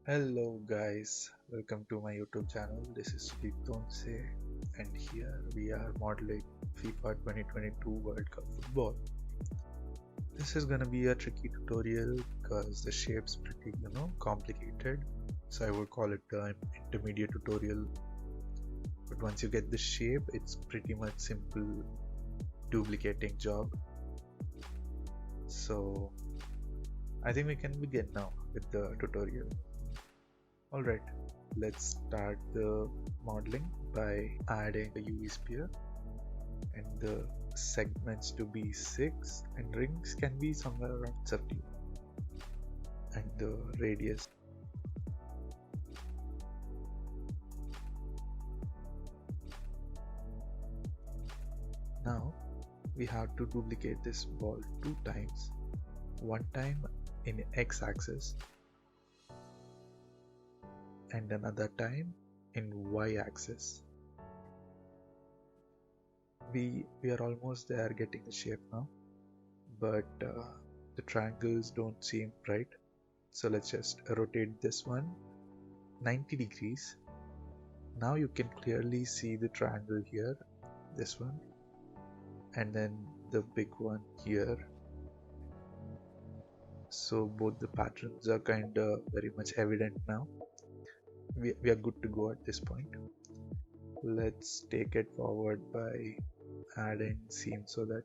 Hello guys, welcome to my YouTube channel. This is Sudeep Tonse and here we are modeling FIFA 2022 World Cup football. This is gonna be a tricky tutorial because the shape's pretty, complicated. So I would call it an intermediate tutorial. But once you get the shape, it's pretty much simple duplicating job. So I think we can begin now with the tutorial. Alright, let's start the modeling by adding the UV sphere and the segments to be 6 and rings can be somewhere around 70 and the radius. Now we have to duplicate this ball 2 times, one time in x-axis and another time in y-axis. We are almost there getting the shape now, but the triangles don't seem right, so let's just rotate this one 90 degrees. Now you can clearly see the triangle here, this one, and then the big one here. So both the patterns are kind of very much evident now. We are good to go at this point. Let's take it forward by adding seams so that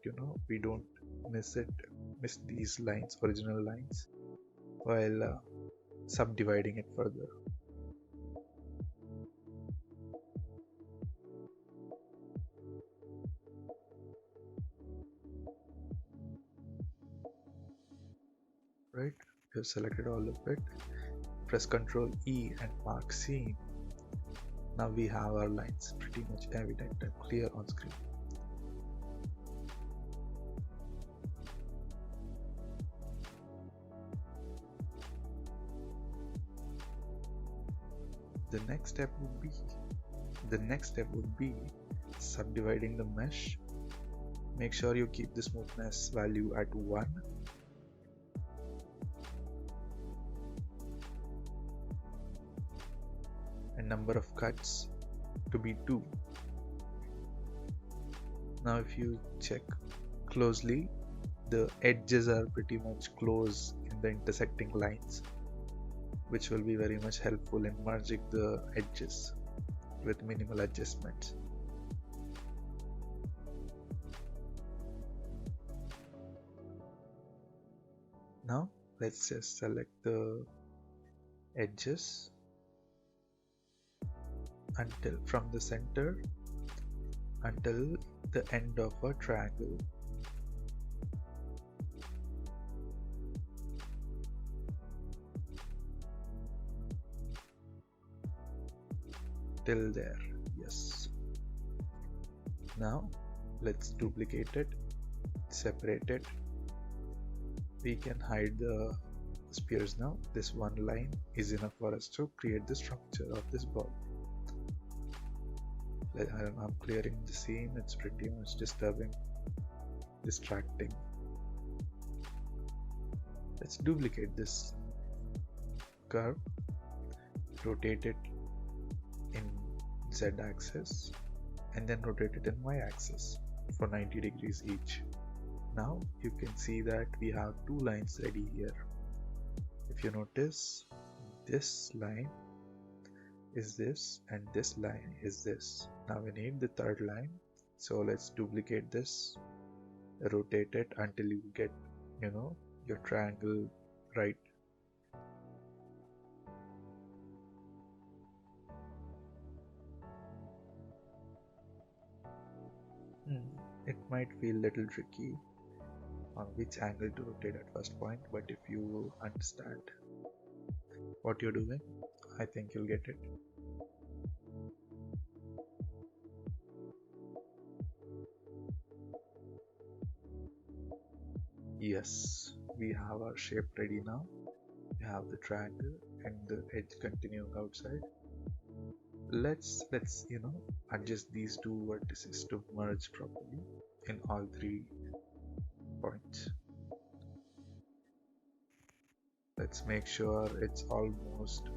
we don't miss these lines, original lines, while subdividing it further. Right, we have selected all of it. Press Ctrl E and mark seam. Now we have our lines pretty much evident and clear on screen. The next step would be subdividing the mesh. Make sure you keep the smoothness value at 1. And number of cuts to be 2. Now if you check closely, the edges are pretty much close in the intersecting lines, which will be very much helpful in merging the edges with minimal adjustments. Now let's just select the edges until from the center until the end of a triangle. Till there, yes. Now let's duplicate it, separate it. We can hide the spheres now. This one line is enough for us to create the structure of this ball. I'm clearing the seam, it's pretty much distracting. Let's duplicate this curve, rotate it in Z axis and then rotate it in Y axis for 90 degrees each. Now you can see that we have 2 lines ready here. If you notice, this line is this and this line is this. Now we need the third line, so let's duplicate this, rotate it until you get your triangle right. It might feel a little tricky on which angle to rotate at first point, but if you understand what you're doing, I think you'll get it. Yes, we have our shape ready now. We have the triangle and the edge continuing outside. Let's adjust these 2 vertices to merge properly in all 3 points. Let's make sure it's almost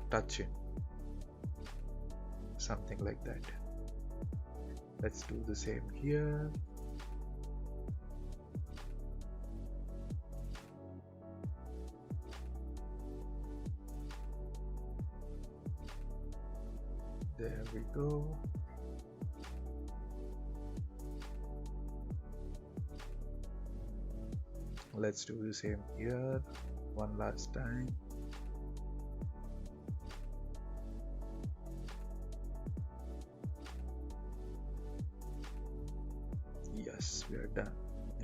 touching, something like that. Let's do the same here. There we go. Let's do the same here one last time. Yes, we are done.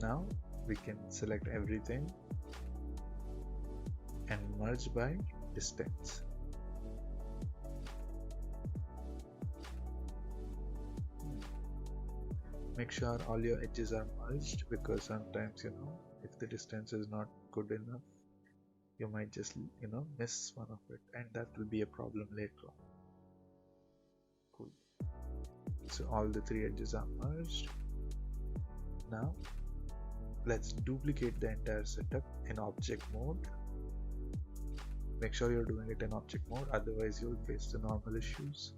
Now we can select everything and merge by distance. Make sure all your edges are merged, because sometimes, if the distance is not good enough, you might just, miss one of it, and that will be a problem later on. Cool. So all the three edges are merged. Now let's duplicate the entire setup in object mode. Make sure you're doing it in object mode, otherwise you'll face the normal issues.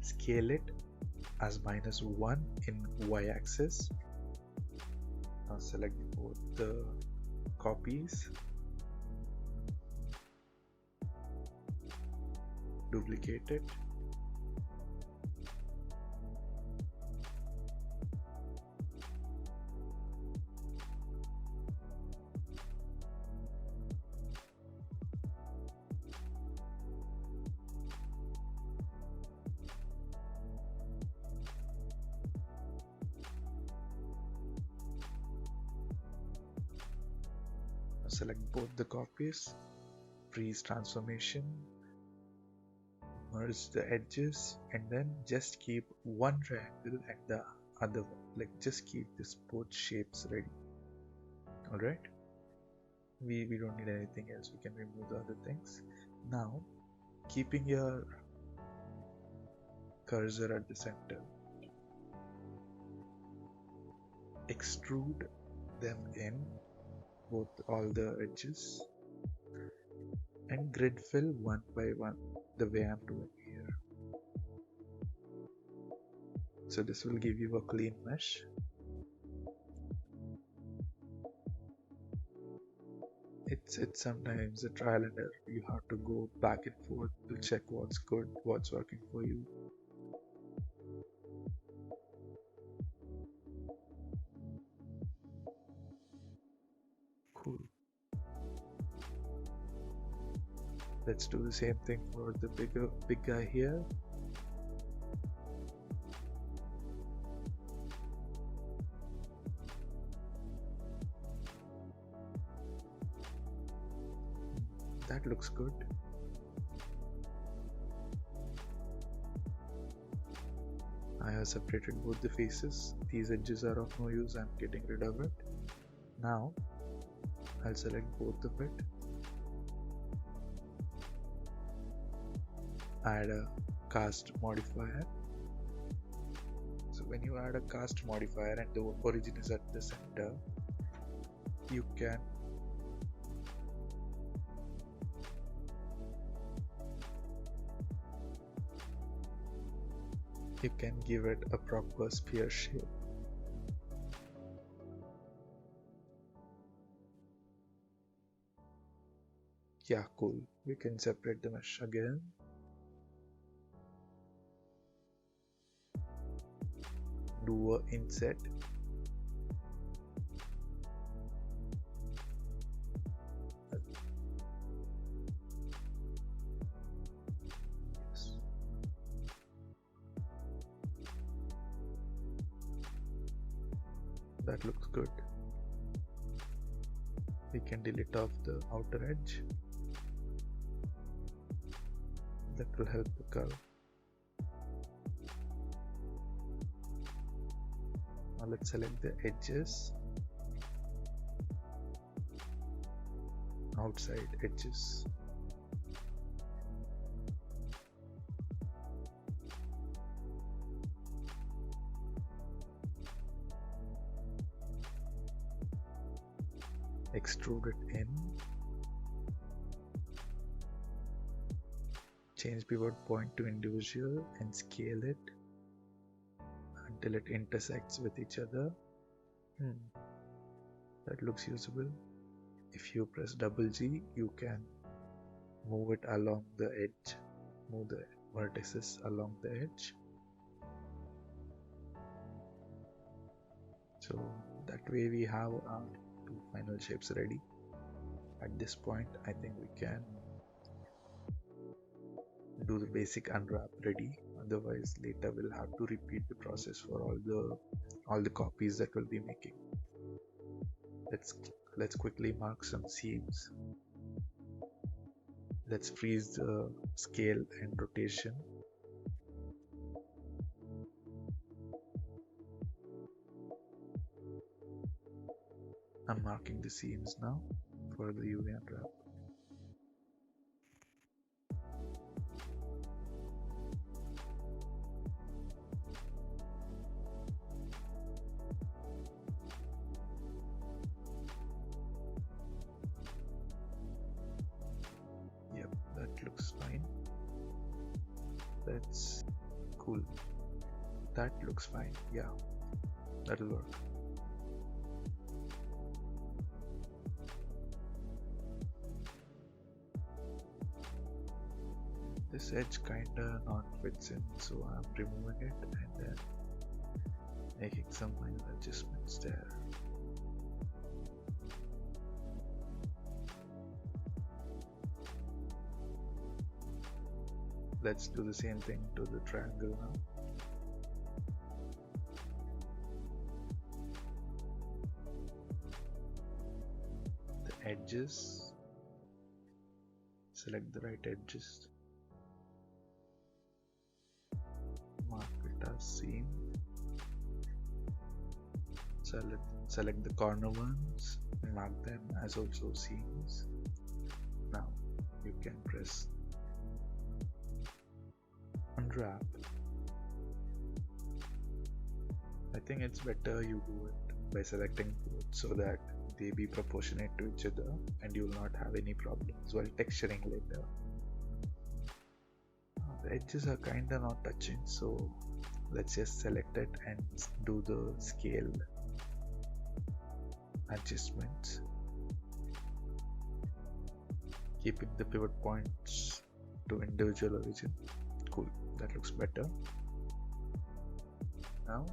Scale it as -1 in y-axis. Now select both the copies, duplicate it, select both the copies, freeze transformation, merge the edges, and then just keep one triangle and the other one. Like, just keep this both shapes ready. Alright, we don't need anything else. We can remove the other things. Now, keeping your cursor at the center, extrude them in all the edges, and grid fill one by one the way I'm doing here. So this will give you a clean mesh. It's sometimes a trial and error. You have to go back and forth to check what's good, what's working for you. Cool. Let's do the same thing for the big guy here. That looks good. I have separated both the faces. These edges are of no use. I'm getting rid of it. Now I'll select both of it. Add a cast modifier. So when you add a cast modifier and the origin is at the center, you can give it a proper sphere shape. Yeah, cool. We can separate the mesh again. Do a inset. Yes. That looks good. We can delete off the outer edge. That will help the curve. Now let's select the edges, outside edges. extrude it in, change pivot point to individual and scale it until it intersects with each other. That looks usable. If you press double G, you can move it along the edge, move the vertices along the edge. So that way we have our two final shapes ready. At this point, I think we can do the basic unwrap ready. Otherwise, later we'll have to repeat the process for all the copies that we'll be making. Let's quickly mark some seams. Let's freeze the scale and rotation. I'm marking the seams now for the UV unwrap. Yep, that looks fine. That's cool. That looks fine. Yeah, that'll work. This edge kinda not fits in, so I'm removing it and then making some minor adjustments there. Let's do the same thing to the triangle now. The edges, select the right edges, mark it as seam, select the corner ones, mark them as also seams. Now you can press unwrap. I think it's better you do it by selecting both so that they be proportionate to each other and you will not have any problems while texturing later. The edges are kinda not touching, so let's just select it and do the scale adjustments, keeping the pivot points to individual origin. Cool, that looks better. Now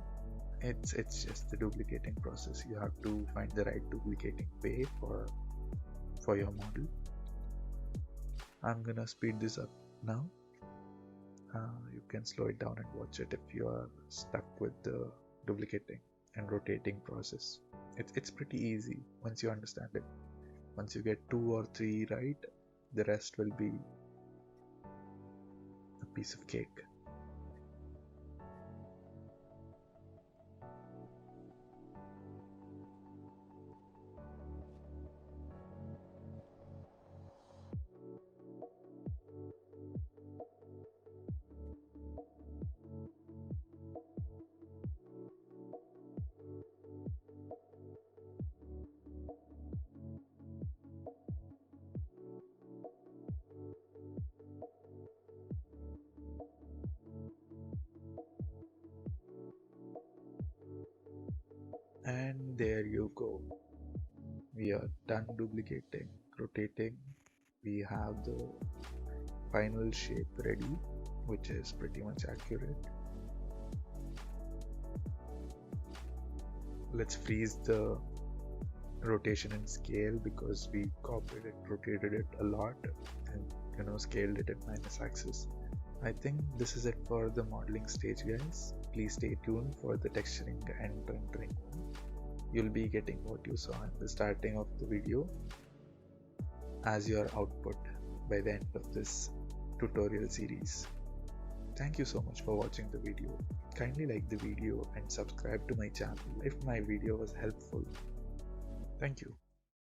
it's just the duplicating process. You have to find the right duplicating way for your model. I'm gonna speed this up now. You can slow it down and watch it if you are stuck with the duplicating and rotating process. It's pretty easy once you understand it. Once you get 2 or 3 right, the rest will be a piece of cake. And there you go. We are done duplicating, rotating. We have the final shape ready, which is pretty much accurate. Let's freeze the rotation and scale because we copied it, rotated it a lot, and scaled it at -axis. I think this is it for the modeling stage, guys. Please stay tuned for the texturing and rendering. You'll be getting what you saw in the starting of the video as your output by the end of this tutorial series. Thank you so much for watching the video. Kindly like the video and subscribe to my channel if my video was helpful. Thank you.